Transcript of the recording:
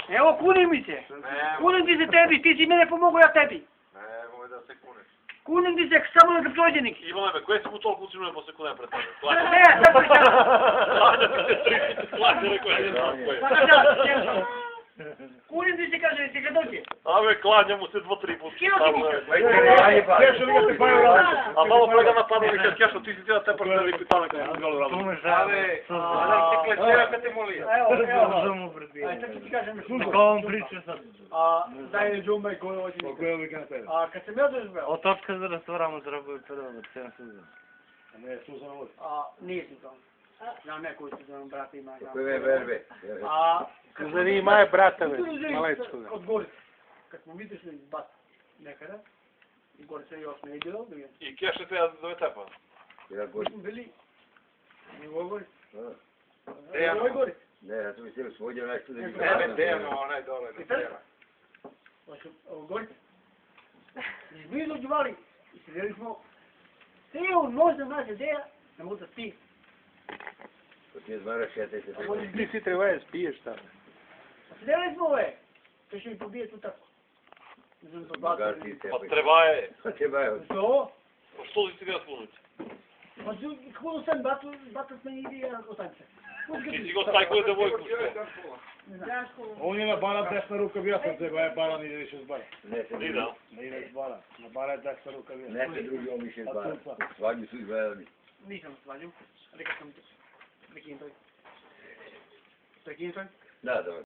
Evo, kunim mi se. Kunim ti se tebi, ti si mene pomogao, ja tebi. Nemoj da se kuneš. Kunim ti se samo da prođe neki. Ivane, koje si mu toliko učinio posle kune pred tebe? Ne, sad pričam. Klanja ti se 3 puta, klanja, rekao je, ne znam koje. Kunim ti se, kaže, ti kad dođe. Ave, klanja mu se 2-3 puta. Kino ti mu. A malo prega napadao mi kad Kešo, ti si ti da te prvi pitane kad sam galo rado. Ave, te klečera kad te molio. Evo. Aj, sad ti kažem još. Ko vam priča sad? Daj džumba i koje hoće. A kad sam ja doživeo. Od točka za restauranu zarabuju prvo da cijena Suzana. Ne, Suzana vodi. Nije si to. Ja nekoju Suzanu, brate, ima. Koje verbe? Suzana ima je bratove, malečko. Od Gorice. Kad smo vidjeli iz Bat nekada, i Gorice još ne vidjelo. I Kešo te ja zove tepa. Ja Mi godim. smo bili. Mi u ovoj Gorici. Ne, U ovoj Gorici. ne, ja sam mislio svođe onaj što da mi Dejano, onaj dole. Znači, u Gorici. I mi dođuvali. I sedeli smo. Cijel noć naša ideja, ne mogu da spih. To ti je zvara šetajte. Ti si treba spiješ tamo. Sedeli smo ove. To će mi pobije tu tako. Magarti Pa treba je. Pa treba je. Što? Što si ti ga spunuti? Pa kako sam batat me ide ja otače. Ti si go taj koji je devojku što? On je na bara desna ruka bio, sam treba je bara ne ide više s bara. Ne se Ti drugi. da? Ne ide s bara, na bara je desna ruka bio. Ne se drugi on više zvara. Svadnji su izgledali. Nisam svađao. Rekao sam prekinutoj. Prekinutoj. Da, da.